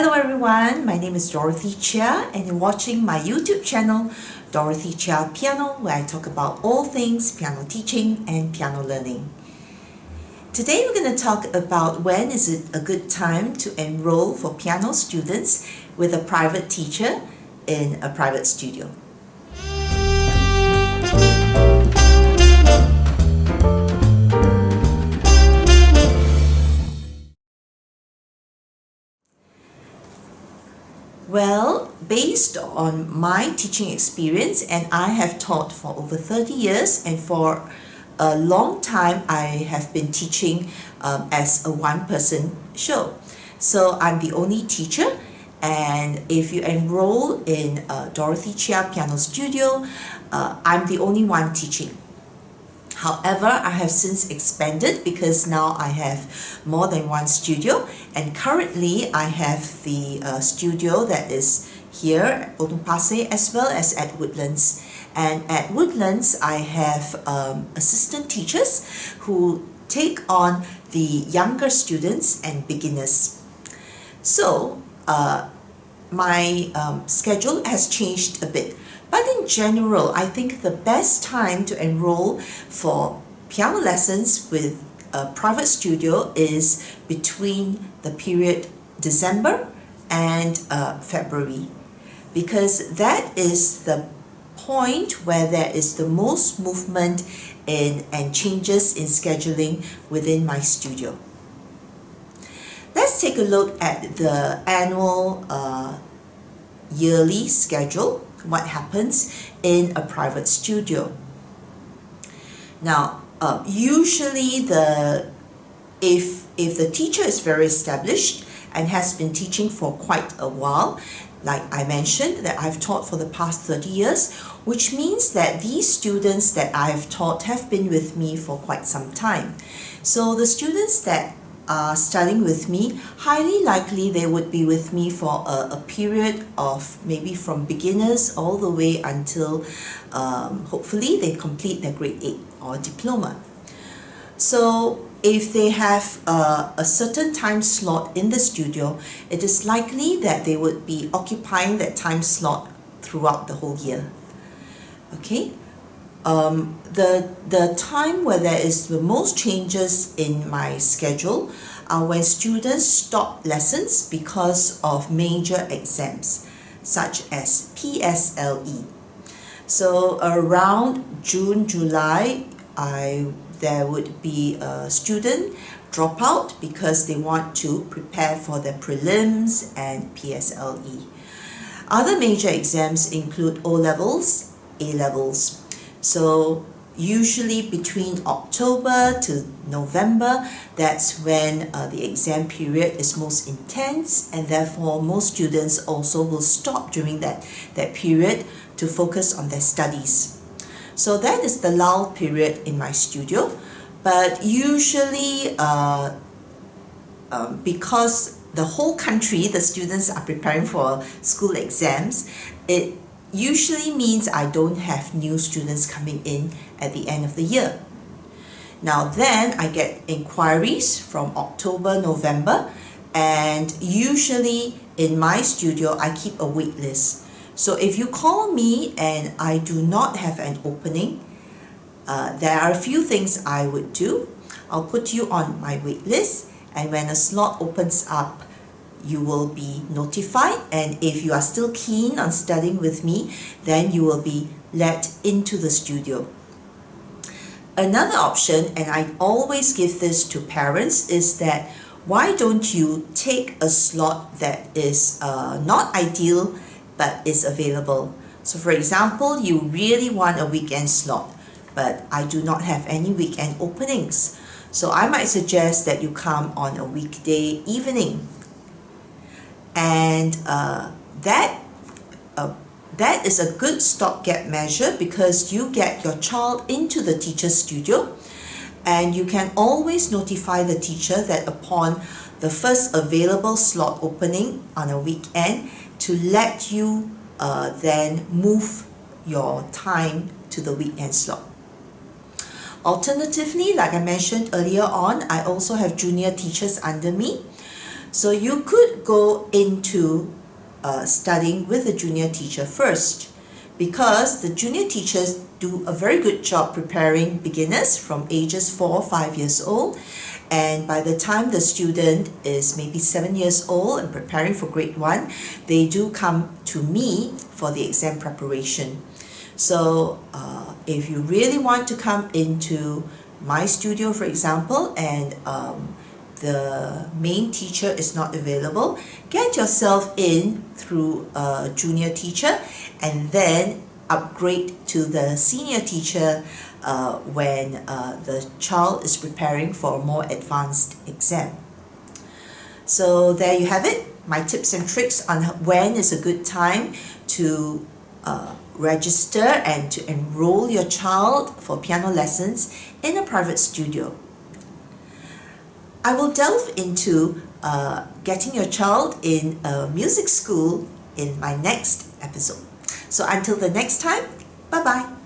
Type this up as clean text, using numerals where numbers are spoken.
Hello everyone, my name is Dorothy Chia and you're watching my YouTube channel dorothychiapiano, where I talk about all things piano teaching and piano learning. Today we're going to talk about when is it a good time to enroll for piano students with a private teacher in a private studio. Well, based on my teaching experience, and I have taught for over 30 years, and for a long time I have been teaching as a one-person show. So I'm the only teacher, and if you enroll in Dorothy Chia Piano Studio, I'm the only one teaching. However, I have since expanded because now I have more than one studio, and currently I have the studio that is here at Potong Pasir as well as at Woodlands. And at Woodlands I have assistant teachers who take on the younger students and beginners. So my schedule has changed a bit. But in general, I think the best time to enroll for piano lessons with a private studio is between the period December and February, because that is the point where there is the most movement and changes in scheduling within my studio. Let's take a look at the annual yearly schedule. What happens in a private studio. Now, usually if the teacher is very established and has been teaching for quite a while, like I mentioned that I've taught for the past 30 years, which means that these students that I've taught have been with me for quite some time. So the students that are studying with me, highly likely they would be with me for a period of maybe from beginners all the way until hopefully they complete their grade 8 or diploma. So if they have a certain time slot in the studio, it is likely that they would be occupying that time slot throughout the whole year. Okay. The time where there is the most changes in my schedule are when students stop lessons because of major exams such as PSLE. So around June, July, there would be a student drop out because they want to prepare for their prelims and PSLE. Other major exams include O-levels, A-levels. So usually between October to November, that's when the exam period is most intense, and therefore most students also will stop during that period to focus on their studies. So that is the lull period in my studio. But usually because the whole country, the students are preparing for school exams, it usually means I don't have new students coming in at the end of the year. Now then I get inquiries from October, November, and usually in my studio I keep a wait list. So if you call me and I do not have an opening, there are a few things I would do. I'll put you on my wait list, and when a slot opens up, you will be notified, and if you are still keen on studying with me, then you will be let into the studio. Another option, and I always give this to parents, is that why don't you take a slot that is not ideal but is available. So for example, you really want a weekend slot, but I do not have any weekend openings. So I might suggest that you come on a weekday evening. And that is a good stopgap measure, because you get your child into the teacher's studio, and you can always notify the teacher that upon the first available slot opening on a weekend, to let you then move your time to the weekend slot. Alternatively, like I mentioned earlier on, I also have junior teachers under me. So you could go into studying with a junior teacher first, because the junior teachers do a very good job preparing beginners from ages 4 or 5 years old, and by the time the student is maybe 7 years old and preparing for grade 1, they do come to me for the exam preparation. So if you really want to come into my studio, for example, and the main teacher is not available, get yourself in through a junior teacher and then upgrade to the senior teacher when the child is preparing for a more advanced exam. So there you have it, my tips and tricks on when is a good time to register and to enroll your child for piano lessons in a private studio. I will delve into getting your child in a music school in my next episode. So until the next time, bye-bye.